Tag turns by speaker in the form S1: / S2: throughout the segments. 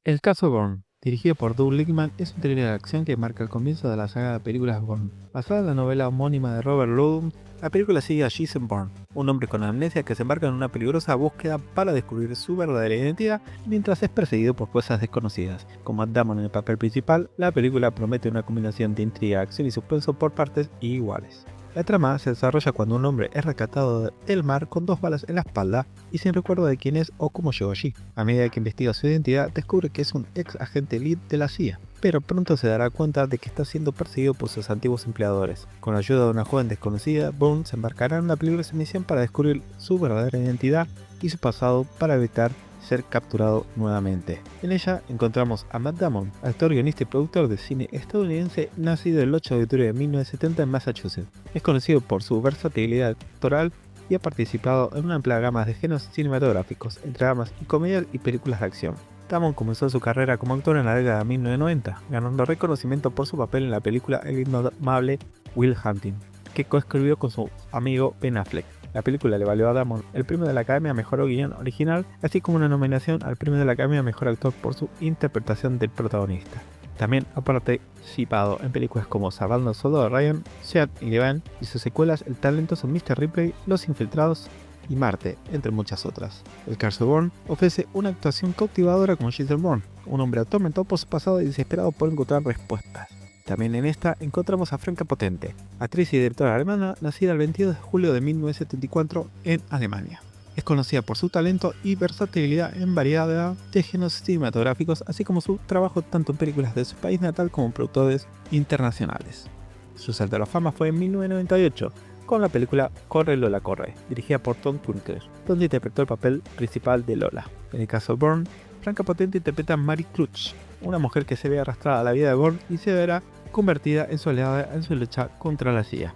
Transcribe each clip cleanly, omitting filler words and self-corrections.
S1: El caso Bourne, dirigido por Doug Lickman, es un thriller de acción que marca el comienzo de la saga de películas Bourne. Basada en la novela homónima de Robert Ludlum, la película sigue a Jason Bourne, un hombre con amnesia que se embarca en una peligrosa búsqueda para descubrir su verdadera identidad mientras es perseguido por fuerzas desconocidas. Con Matt Damon en el papel principal, la película promete una combinación de intriga, acción y suspenso por partes iguales. La trama se desarrolla cuando un hombre es rescatado del mar con 2 balas en la espalda y sin recuerdo de quién es o cómo llegó allí. A medida que investiga su identidad, descubre que es un ex agente elite de la CIA, pero pronto se dará cuenta de que está siendo perseguido por sus antiguos empleadores. Con la ayuda de una joven desconocida, Bourne se embarcará en una peligrosa misión para descubrir su verdadera identidad y su pasado para evitar ser capturado nuevamente. En ella encontramos a Matt Damon, actor, guionista y productor de cine estadounidense nacido el 8 de octubre de 1970 en Massachusetts. Es conocido por su versatilidad actoral y ha participado en una amplia gama de géneros cinematográficos, entre dramas y comedias y películas de acción. Damon comenzó su carrera como actor en la década de 1990, ganando reconocimiento por su papel en la película El indomable Will Hunting, que coescribió con su amigo Ben Affleck. La película le valió a Damon el premio de la Academia a Mejor Guión Original, así como una nominación al premio de la Academia a Mejor Actor por su interpretación del protagonista. También ha participado en películas como Salvando al Soldado Ryan, Shed y Levan, y sus secuelas El talentoso Mr. Ripley, Los Infiltrados y Marte, entre muchas otras. El caso Bourne ofrece una actuación cautivadora como Jason Bourne, un hombre atormentado por su pasado y desesperado por encontrar respuestas. También en esta encontramos a Franka Potente, actriz y directora alemana nacida el 22 de julio de 1974 en Alemania. Es conocida por su talento y versatilidad en variedad de géneros cinematográficos, así como su trabajo tanto en películas de su país natal como en productores internacionales. Su salto a la fama fue en 1998 con la película Corre Lola Corre, dirigida por Tom Tykwer, donde interpretó el papel principal de Lola. En el caso Bourne, Franka Potente interpreta a Mary Clutch, una mujer que se ve arrastrada a la vida de Bourne y se verá convertida en su aliada en su lucha contra la CIA.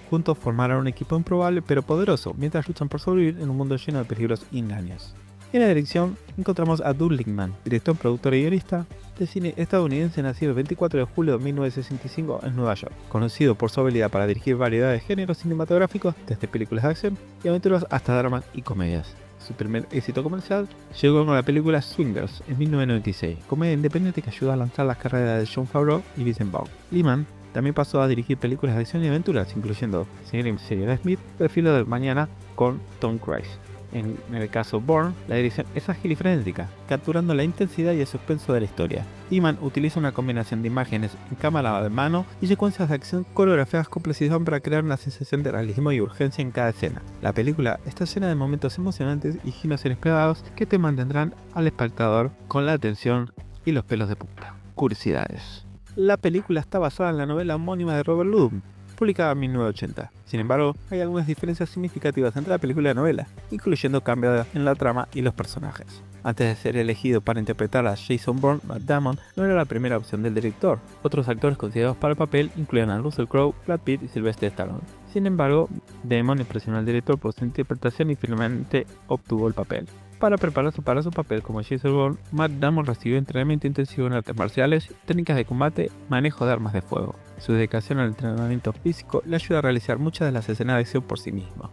S1: Juntos formarán un equipo improbable pero poderoso mientras luchan por sobrevivir en un mundo lleno de peligros y engaños. En la dirección encontramos a Doug Lickman, director, productor y guionista de cine estadounidense nacido el 24 de julio de 1965 en Nueva York, conocido por su habilidad para dirigir variedad de géneros cinematográficos desde películas de acción y aventuras hasta dramas y comedias. Su primer éxito comercial llegó con la película Swingers en 1996, comedia independiente que ayudó a lanzar las carreras de Jon Favreau y Vincent Vaughn. Lickman también pasó a dirigir películas de acción y aventuras, incluyendo Señor y Señora Smith, El filo del mañana con Tom Cruise. En el caso Bourne, la dirección es ágil y frenética, capturando la intensidad y el suspenso de la historia. Lickman utiliza una combinación de imágenes en cámara de mano y secuencias de acción coreografiadas con precisión para crear una sensación de realismo y urgencia en cada escena. La película está llena de momentos emocionantes y giros inesperados que te mantendrán al espectador con la atención y los pelos de punta. Curiosidades. La película está basada en la novela homónima de Robert Ludlum, publicada en 1980. Sin embargo, hay algunas diferencias significativas entre la película y la novela, incluyendo cambios en la trama y los personajes. Antes de ser elegido para interpretar a Jason Bourne, Matt Damon no era la primera opción del director. Otros actores considerados para el papel incluían a Russell Crowe, Brad Pitt y Sylvester Stallone. Sin embargo, Damon impresionó al director por su interpretación y finalmente obtuvo el papel. Para prepararse para su papel como Jason Bourne, Matt Damon recibió entrenamiento intensivo en artes marciales, técnicas de combate, manejo de armas de fuego. Su dedicación al entrenamiento físico le ayuda a realizar muchas de las escenas de acción por sí mismo.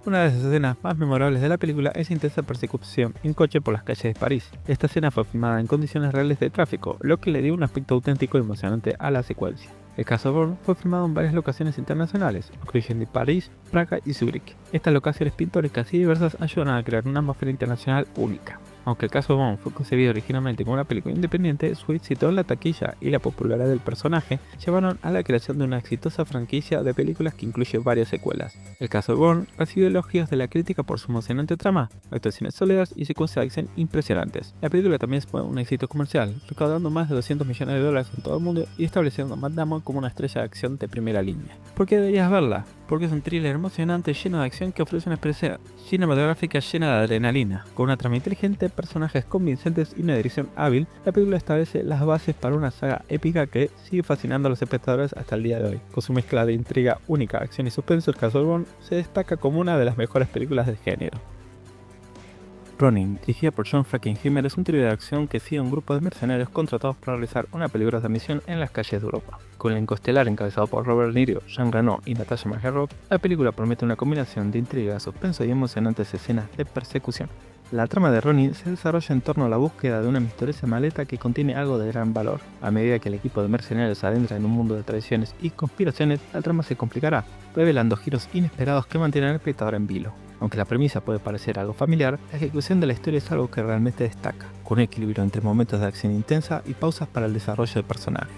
S1: Una de las escenas más memorables de la película es la intensa persecución en coche por las calles de París. Esta escena fue filmada en condiciones reales de tráfico, lo que le dio un aspecto auténtico y emocionante a la secuencia. El caso Bourne fue filmado en varias locaciones internacionales, incluyendo París, Praga y Zúrich. Estas locaciones pintorescas y diversas ayudan a crear una atmósfera internacional única. Aunque el caso Bourne fue concebido originalmente como una película independiente, su éxito en la taquilla y la popularidad del personaje llevaron a la creación de una exitosa franquicia de películas que incluye varias secuelas. El caso Bourne recibió elogios de la crítica por su emocionante trama, actuaciones sólidas y secuencias de acción impresionantes. La película también fue un éxito comercial, recaudando más de $200 millones en todo el mundo y estableciendo a Matt Damon como una estrella de acción de primera línea. ¿Por qué deberías verla? Porque es un thriller emocionante lleno de acción que ofrece una experiencia cinematográfica llena de adrenalina. Con una trama inteligente, personajes convincentes y una dirección hábil, la película establece las bases para una saga épica que sigue fascinando a los espectadores hasta el día de hoy. Con su mezcla de intriga única, acción y suspenso, el caso Bourne se destaca como una de las mejores películas del género. Ronin, dirigida por John Frankenheimer, es un thriller de acción que sigue a un grupo de mercenarios contratados para realizar una peligrosa misión en las calles de Europa. Con el elenco estelar encabezado por Robert De Niro, Jean Reno y Natasha McElroy, la película promete una combinación de intriga, suspenso y emocionantes escenas de persecución. La trama de Ronin se desarrolla en torno a la búsqueda de una misteriosa maleta que contiene algo de gran valor. A medida que el equipo de mercenarios se adentra en un mundo de traiciones y conspiraciones, la trama se complicará, revelando giros inesperados que mantienen al espectador en vilo. Aunque la premisa puede parecer algo familiar, la ejecución de la historia es algo que realmente destaca, con un equilibrio entre momentos de acción intensa y pausas para el desarrollo de personajes.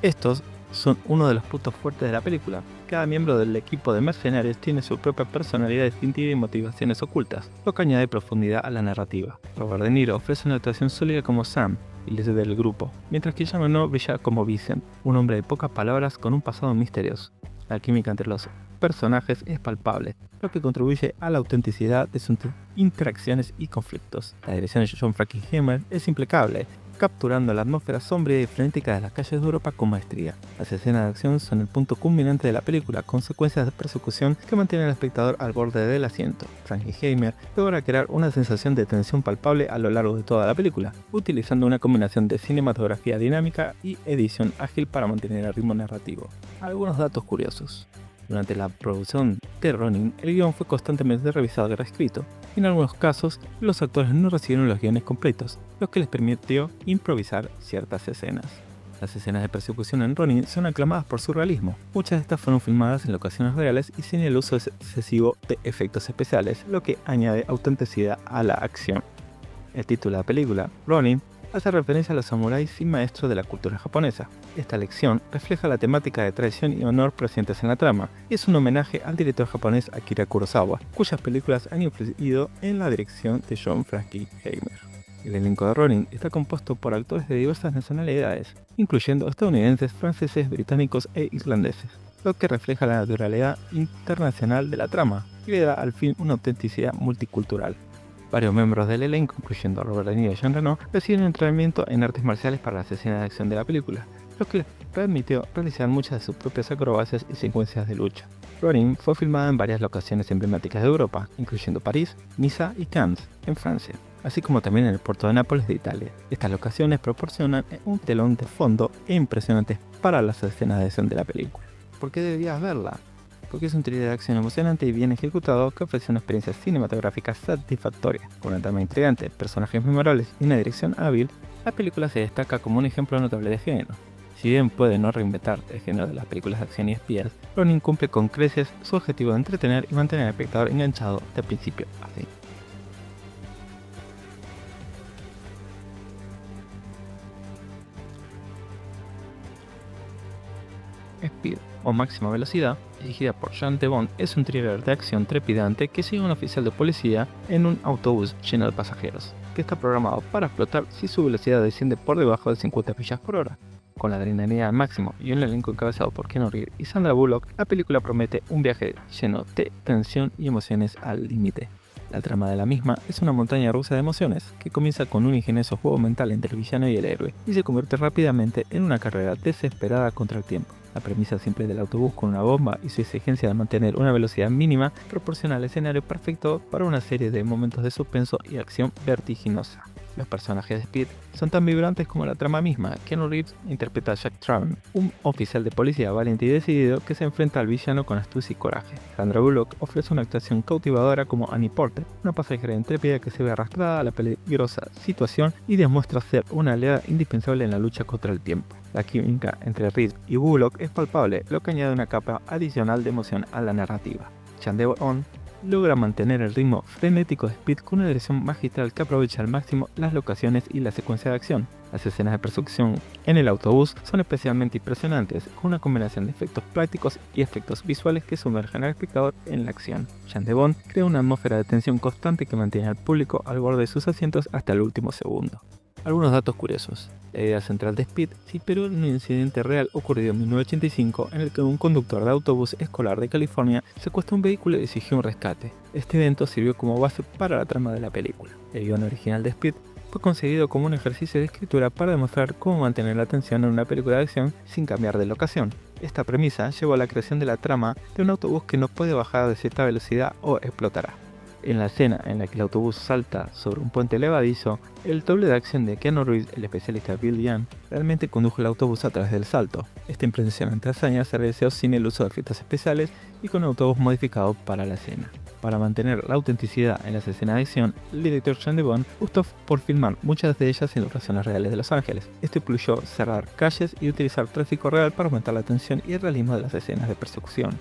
S1: Estos son uno de los puntos fuertes de la película. Cada miembro del equipo de mercenarios tiene su propia personalidad distintiva y motivaciones ocultas, lo que añade profundidad a la narrativa. Robert De Niro ofrece una actuación sólida como Sam, el líder del grupo, mientras que Jean Reno brilla como Vincent, un hombre de pocas palabras con un pasado misterioso. La química entre los personajes es palpable, lo que contribuye a la autenticidad de sus interacciones y conflictos. La dirección de John Frankenheimer es impecable, capturando la atmósfera sombría y frenética de las calles de Europa con maestría. Las escenas de acción son el punto culminante de la película, con secuencias de persecución que mantienen al espectador al borde del asiento. Frankenheimer logra crear una sensación de tensión palpable a lo largo de toda la película, utilizando una combinación de cinematografía dinámica y edición ágil para mantener el ritmo narrativo. Algunos datos curiosos. Durante la producción de Ronin, el guión fue constantemente revisado y reescrito. En algunos casos, los actores no recibieron los guiones completos, lo que les permitió improvisar ciertas escenas. Las escenas de persecución en Ronin son aclamadas por su realismo. Muchas de estas fueron filmadas en locaciones reales y sin el uso excesivo de efectos especiales, lo que añade autenticidad a la acción. El título de la película, Ronin, hace referencia a los samuráis y maestros de la cultura japonesa. Esta lección refleja la temática de traición y honor presentes en la trama, y es un homenaje al director japonés Akira Kurosawa, cuyas películas han influido en la dirección de John Frankenheimer. El elenco de Ronin está compuesto por actores de diversas nacionalidades, incluyendo estadounidenses, franceses, británicos e irlandeses, lo que refleja la naturalidad internacional de la trama y le da al film una autenticidad multicultural. Varios miembros del elenco, incluyendo a Robert De Niro y Jean Reno, reciben entrenamiento en artes marciales para las escenas de acción de la película, lo que les permitió realizar muchas de sus propias acrobacias y secuencias de lucha. Ronin fue filmada en varias locaciones emblemáticas de Europa, incluyendo París, Niza y Cannes, en Francia, así como también en el puerto de Nápoles de Italia. Estas locaciones proporcionan un telón de fondo impresionante para las escenas de acción de la película. ¿Por qué deberías verla? Porque es un thriller de acción emocionante y bien ejecutado que ofrece una experiencia cinematográfica satisfactoria. Con una trama intrigante, personajes memorables y una dirección hábil, la película se destaca como un ejemplo notable de género. Si bien puede no reinventar el género de las películas de acción y espías, Ronin cumple con creces su objetivo de entretener y mantener al espectador enganchado de principio a fin. Speed o Máxima Velocidad, dirigida por Jean de Bond, es un thriller de acción trepidante que sigue a un oficial de policía en un autobús lleno de pasajeros, que está programado para explotar si su velocidad desciende por debajo de 50 millas por hora. Con la adrenalina al máximo y un elenco encabezado por Keanu Reeves y Sandra Bullock, la película promete un viaje lleno de tensión y emociones al límite. La trama de la misma es una montaña rusa de emociones, que comienza con un ingenioso juego mental entre el villano y el héroe, y se convierte rápidamente en una carrera desesperada contra el tiempo. La premisa simple del autobús con una bomba y su exigencia de mantener una velocidad mínima proporciona el escenario perfecto para una serie de momentos de suspenso y acción vertiginosa. Los personajes de Speed son tan vibrantes como la trama misma. Keanu Reeves interpreta a Jack Traven, un oficial de policía valiente y decidido que se enfrenta al villano con astucia y coraje. Sandra Bullock ofrece una actuación cautivadora como Annie Porter, una pasajera intrépida que se ve arrastrada a la peligrosa situación y demuestra ser una aliada indispensable en la lucha contra el tiempo. La química entre Reeves y Bullock es palpable, lo que añade una capa adicional de emoción a la narrativa. Jean de Bond logra mantener el ritmo frenético de Speed con una dirección magistral que aprovecha al máximo las locaciones y la secuencia de acción. Las escenas de persecución en el autobús son especialmente impresionantes, con una combinación de efectos prácticos y efectos visuales que sumergen al espectador en la acción. Jean de Bond crea una atmósfera de tensión constante que mantiene al público al borde de sus asientos hasta el último segundo. Algunos datos curiosos. La idea central de Speed se inspiró en un incidente real ocurrido en 1985 en el que un conductor de autobús escolar de California secuestró un vehículo y exigió un rescate. Este evento sirvió como base para la trama de la película. El guion original de Speed fue concebido como un ejercicio de escritura para demostrar cómo mantener la atención en una película de acción sin cambiar de locación. Esta premisa llevó a la creación de la trama de un autobús que no puede bajar de cierta velocidad o explotará. En la escena en la que el autobús salta sobre un puente levadizo, el doble de acción de Keanu Reeves, el especialista Bill Young, realmente condujo el autobús a través del salto. Esta impresionante hazaña se realizó sin el uso de efectos especiales y con un autobús modificado para la escena. Para mantener la autenticidad en las escenas de acción, el director Sean Devon optó por filmar muchas de ellas en locaciones reales de Los Ángeles. Esto incluyó cerrar calles y utilizar tráfico real para aumentar la tensión y el realismo de las escenas de persecución.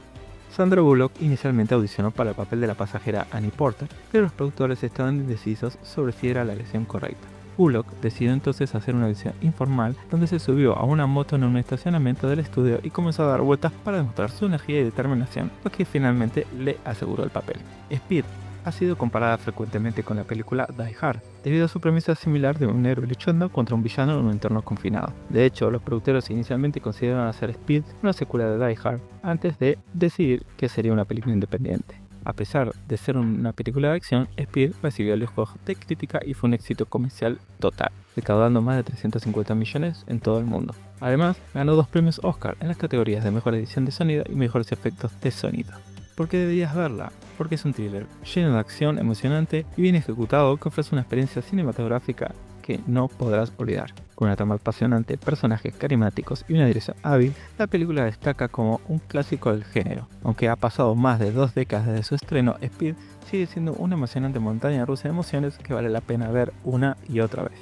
S1: Sandra Bullock inicialmente audicionó para el papel de la pasajera Annie Porter, pero los productores estaban indecisos sobre si era la elección correcta. Bullock decidió entonces hacer una audición informal donde se subió a una moto en un estacionamiento del estudio y comenzó a dar vueltas para demostrar su energía y determinación, lo que finalmente le aseguró el papel. Speed ha sido comparada frecuentemente con la película Die Hard, debido a su premisa similar de un héroe luchando contra un villano en un entorno confinado. De hecho, los productores inicialmente consideraron hacer Speed una secuela de Die Hard, antes de decidir que sería una película independiente. A pesar de ser una película de acción, Speed recibió elogios de crítica y fue un éxito comercial total, recaudando más de 350 millones en todo el mundo. Además, ganó 2 premios Oscar en las categorías de Mejor Edición de Sonido y Mejores Efectos de Sonido. ¿Por qué deberías verla? Porque es un thriller lleno de acción, emocionante y bien ejecutado que ofrece una experiencia cinematográfica que no podrás olvidar. Con una trama apasionante, personajes carismáticos y una dirección hábil, la película destaca como un clásico del género. Aunque ha pasado más de 2 décadas desde su estreno, Speed sigue siendo una emocionante montaña rusa de emociones que vale la pena ver una y otra vez.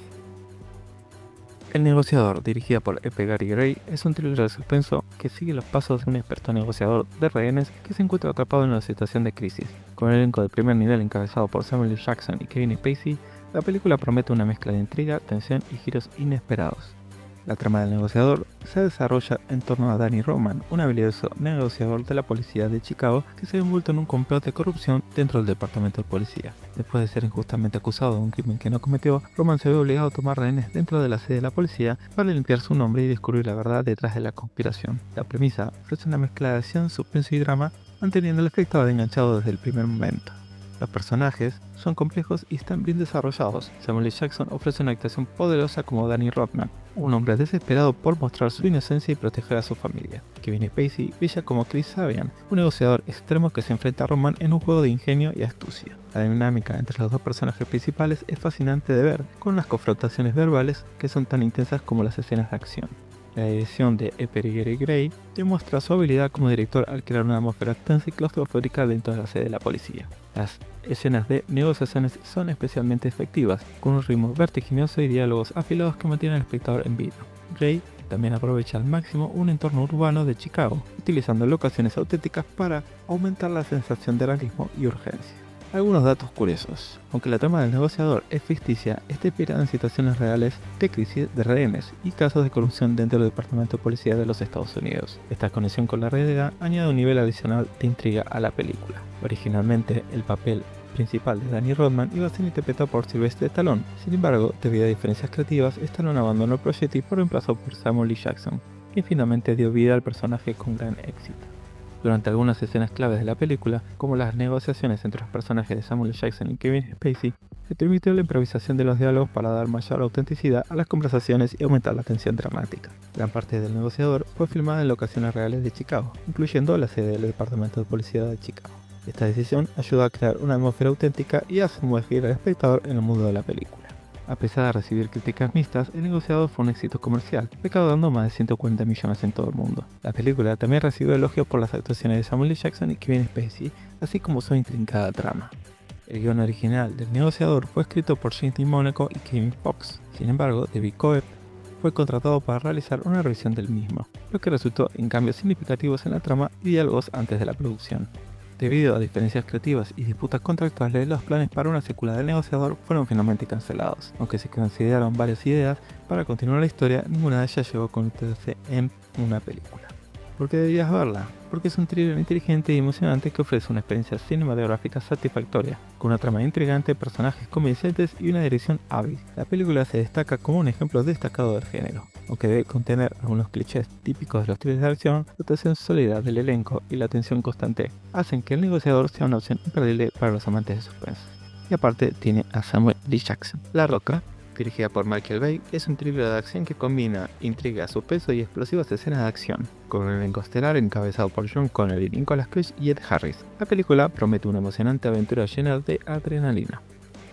S1: El negociador, dirigida por F. Gary Gray, es un thriller de suspenso que sigue los pasos de un experto negociador de rehenes que se encuentra atrapado en una situación de crisis. Con un elenco de primer nivel encabezado por Samuel L. Jackson y Kevin Spacey, la película promete una mezcla de intriga, tensión y giros inesperados. La trama del negociador se desarrolla en torno a Danny Roman, un habilidoso negociador de la policía de Chicago que se ve envuelto en un complot de corrupción dentro del departamento de policía. Después de ser injustamente acusado de un crimen que no cometió, Roman se ve obligado a tomar rehenes dentro de la sede de la policía para limpiar su nombre y descubrir la verdad detrás de la conspiración. La premisa ofrece una mezcla de acción, suspenso y drama, manteniendo al espectador enganchado desde el primer momento. Los personajes son complejos y están bien desarrollados. Samuel L. Jackson ofrece una actuación poderosa como Danny Rodman, un hombre desesperado por mostrar su inocencia y proteger a su familia. Kevin Spacey brilla como Chris Sabian, un negociador extremo que se enfrenta a Roman en un juego de ingenio y astucia. La dinámica entre los dos personajes principales es fascinante de ver, con unas confrontaciones verbales que son tan intensas como las escenas de acción. La dirección de F. Gary Gray demuestra su habilidad como director al crear una atmósfera tensa y claustrofóbica dentro de la sede de la policía. Las escenas de negociaciones son especialmente efectivas, con un ritmo vertiginoso y diálogos afilados que mantienen al espectador en vilo. Gray también aprovecha al máximo un entorno urbano de Chicago, utilizando locaciones auténticas para aumentar la sensación de realismo y urgencia. Algunos datos curiosos. Aunque la trama del negociador es ficticia, está inspirada en situaciones reales de crisis de rehenes y casos de corrupción dentro del Departamento de Policía de los Estados Unidos. Esta conexión con la realidad añade un nivel adicional de intriga a la película. Originalmente, el papel principal de Danny Rodman iba a ser interpretado por Sylvester Stallone. Sin embargo, debido a diferencias creativas, Stallone abandonó el proyecto y fue reemplazado por Samuel L. Jackson, quien finalmente dio vida al personaje con gran éxito. Durante algunas escenas claves de la película, como las negociaciones entre los personajes de Samuel L. Jackson y Kevin Spacey, se permitió la improvisación de los diálogos para dar mayor autenticidad a las conversaciones y aumentar la tensión dramática. Gran parte del negociador fue filmada en locaciones reales de Chicago, incluyendo la sede del Departamento de Policía de Chicago. Esta decisión ayudó a crear una atmósfera auténtica y a sumergir al espectador en el mundo de la película. A pesar de recibir críticas mixtas, el negociador fue un éxito comercial, recaudando más de 140 millones en todo el mundo. La película también recibió elogios por las actuaciones de Samuel L. Jackson y Kevin Spacey, así como su intrincada trama. El guion original del negociador fue escrito por James T. Monaco y Kevin Fox. Sin embargo, David Coeb fue contratado para realizar una revisión del mismo, lo que resultó en cambios significativos en la trama y diálogos antes de la producción. Debido a diferencias creativas y disputas contractuales, los planes para una secuela del negociador fueron finalmente cancelados. Aunque se consideraron varias ideas para continuar la historia, ninguna de ellas llegó a convertirse en una película. ¿Por qué deberías verla? Porque es un thriller inteligente y emocionante que ofrece una experiencia cinematográfica satisfactoria, con una trama intrigante, personajes convincentes y una dirección hábil. La película se destaca como un ejemplo destacado del género. Aunque debe contener algunos clichés típicos de los thrillers de acción, la actuación sólida del elenco y la tensión constante hacen que El negociador sea una opción imperdible para los amantes de suspense. Y aparte tiene a Samuel L. Jackson. La Roca, dirigida por Michael Bay, es un thriller de acción que combina intriga, suspenso y explosivas escenas de acción, con un elenco estelar encabezado por John Connolly, Nicolas Cage y Ed Harris. La película promete una emocionante aventura llena de adrenalina.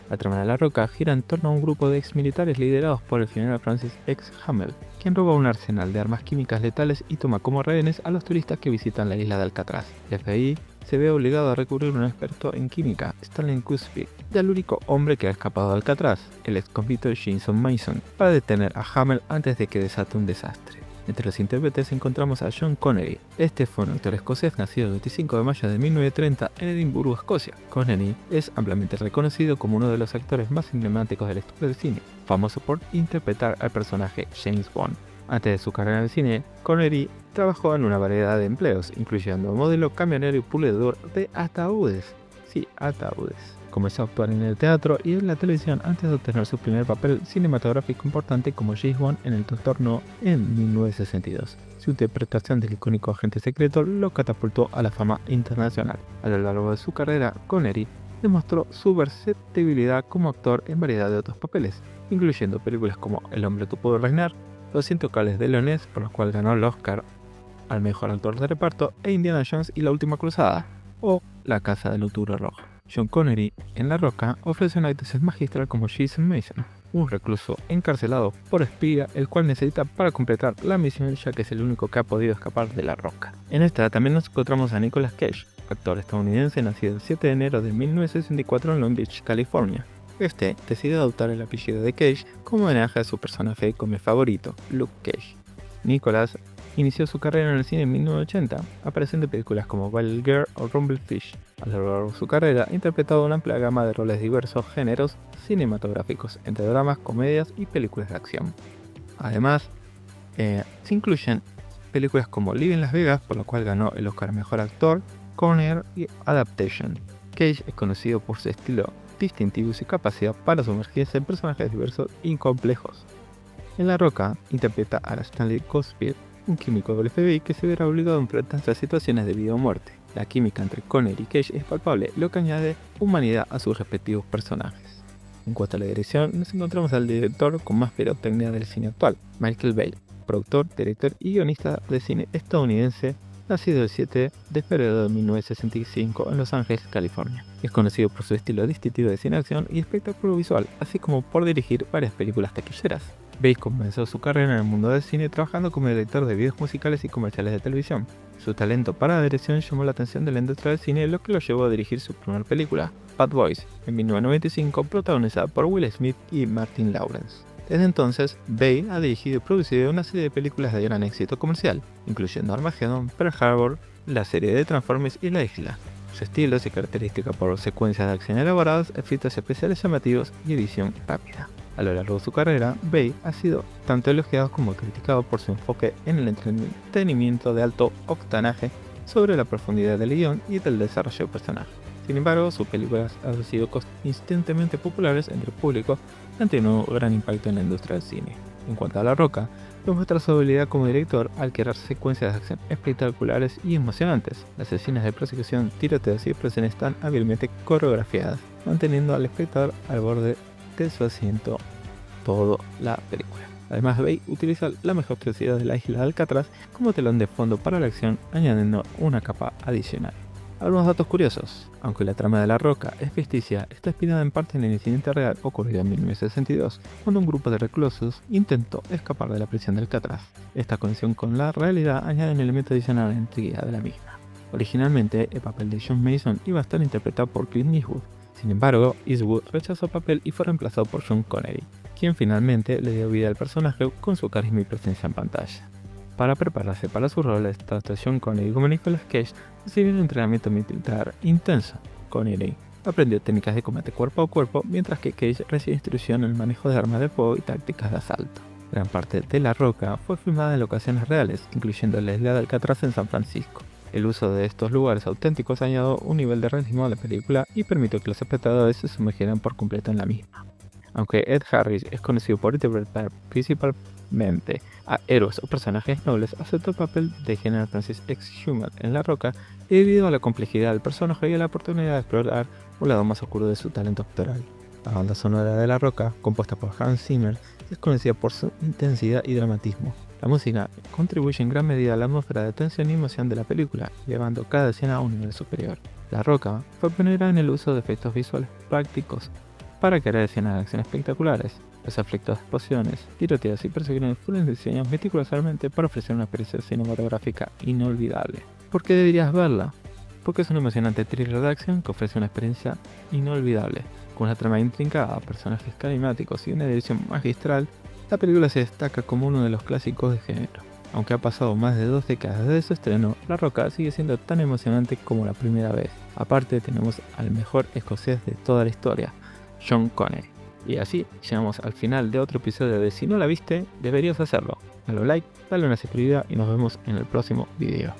S1: La trama de La Roca gira en torno a un grupo de ex militares liderados por el general Francis X. Hamel, quien roba un arsenal de armas químicas letales y toma como rehenes a los turistas que visitan la isla de Alcatraz. El FBI se ve obligado a recurrir a un experto en química, Stanley Cusby, y al único hombre que ha escapado de Alcatraz, el ex convicto Jason Mason, para detener a Hamel antes de que desate un desastre. Entre los intérpretes encontramos a Sean Connery. Este fue un actor escocés nacido el 25 de mayo de 1930 en Edimburgo, Escocia. Connery es ampliamente reconocido como uno de los actores más emblemáticos de la historia del cine, famoso por interpretar al personaje James Bond. Antes de su carrera en el cine, Connery trabajó en una variedad de empleos, incluyendo modelo, camionero y pulidor de ataúdes. Sí, ataúdes. Comenzó a actuar en el teatro y en la televisión antes de obtener su primer papel cinematográfico importante como James Bond en El Doctor No en 1962. Su interpretación del icónico agente secreto lo catapultó a la fama internacional. A lo largo de su carrera, Connery demostró su versatilidad como actor en variedad de otros papeles, incluyendo películas como El hombre que pudo reinar, Los Intocables de Leones, por los cuales ganó el Oscar al mejor actor de reparto, e Indiana Jones y la última cruzada, o La casa del octubre rojo. Sean Connery en La Roca ofrece una actuación magistral como Jason Mason, un recluso encarcelado por espía, el cual necesita para completar la misión, ya que es el único que ha podido escapar de La Roca. En esta también nos encontramos a Nicolas Cage, actor estadounidense nacido el 7 de enero de 1964 en Long Beach, California. Este decide adoptar el apellido de Cage como homenaje a su personaje cómic favorito, Luke Cage. Nicolas inició su carrera en el cine en 1980, apareciendo en películas como Wild Girl o Rumblefish. A lo largo de su carrera ha interpretado una amplia gama de roles de diversos géneros cinematográficos, entre dramas, comedias y películas de acción. Además, se incluyen películas como Live en Las Vegas, por lo cual ganó el Oscar a Mejor Actor, Corner y Adaptation. Cage es conocido por su estilo distintivo y su capacidad para sumergirse en personajes diversos y complejos. En La Roca interpreta a Stanley Cusby, un químico del FBI que se verá obligado a enfrentarse a situaciones de vida o muerte. La química entre Connery y Cage es palpable, lo que añade humanidad a sus respectivos personajes. En cuanto a la dirección, nos encontramos al director con más pirotecnia del cine actual, Michael Bay, productor, director y guionista de cine estadounidense, nacido el 7 de febrero de 1965 en Los Ángeles, California. Es conocido por su estilo distintivo de cine acción y espectáculo visual, así como por dirigir varias películas taquilleras. Bay comenzó su carrera en el mundo del cine trabajando como director de videos musicales y comerciales de televisión. Su talento para la dirección llamó la atención de la industria del cine, lo que lo llevó a dirigir su primera película, Bad Boys, en 1995, protagonizada por Will Smith y Martin Lawrence. Desde entonces, Bay ha dirigido y producido una serie de películas de gran éxito comercial, incluyendo Armageddon, Pearl Harbor, la serie de Transformers y La Isla. Su estilo se caracteriza por secuencias de acción elaboradas, efectos especiales llamativos y edición rápida. A lo largo de su carrera, Bay ha sido tanto elogiado como criticado por su enfoque en el entretenimiento de alto octanaje sobre la profundidad del guión y del desarrollo de personajes. Sin embargo, sus películas han sido consistentemente populares entre el público y han tenido un gran impacto en la industria del cine. En cuanto a La Roca, demuestra su habilidad como director al crear secuencias de acción espectaculares y emocionantes. Las escenas de persecución, tiroteos y explosiones están hábilmente coreografiadas, manteniendo al espectador al borde de su asiento toda la película. Además, Bay utiliza la majestuosidad de la isla de Alcatraz como telón de fondo para la acción, añadiendo una capa adicional. Algunos datos curiosos. Aunque la trama de La Roca es ficticia, está inspirada en parte en el incidente real ocurrido en 1962, cuando un grupo de reclusos intentó escapar de la prisión de Alcatraz. Esta conexión con la realidad añade un elemento adicional a la intriga de la misma. Originalmente, el papel de John Mason iba a estar interpretado por Clint Eastwood. Sin embargo, Eastwood rechazó el papel y fue reemplazado por Sean Connery, quien finalmente le dio vida al personaje con su carisma y presencia en pantalla. Para prepararse para su rol, tanto Sean Connery como Nicolas Cage recibieron un entrenamiento militar intenso. Connery aprendió técnicas de combate cuerpo a cuerpo, mientras que Cage recibió instrucción en el manejo de armas de fuego y tácticas de asalto. Gran parte de La Roca fue filmada en locaciones reales, incluyendo la isla de Alcatraz en San Francisco. El uso de estos lugares auténticos añadió un nivel de realismo a la película y permitió que los espectadores se sumergieran por completo en la misma. Aunque Ed Harris es conocido por interpretar principalmente a héroes o personajes nobles, aceptó el papel de General Francis X. Hamel en La Roca debido a la complejidad del personaje y a la oportunidad de explorar un lado más oscuro de su talento actoral. La banda sonora de La Roca, compuesta por Hans Zimmer, es conocida por su intensidad y dramatismo. La música contribuye en gran medida a la atmósfera de tensión y emoción de la película, llevando cada escena a un nivel superior. La Roca fue pionera en el uso de efectos visuales prácticos para crear escenas de acción espectaculares. Los efectos de explosiones, tiroteos y persecuciones fueron diseñados meticulosamente para ofrecer una experiencia cinematográfica inolvidable. ¿Por qué deberías verla? Porque es un emocionante thriller de acción que ofrece una experiencia inolvidable. Con una trama intrincada, personajes carismáticos y una dirección magistral, la película se destaca como uno de los clásicos de género. Aunque ha pasado más de 2 décadas desde su estreno, La Roca sigue siendo tan emocionante como la primera vez. Aparte tenemos al mejor escocés de toda la historia, Sean Connery. Y así llegamos al final de otro episodio de Si no la viste, deberías hacerlo. Dale un like, dale una suscribida y nos vemos en el próximo video.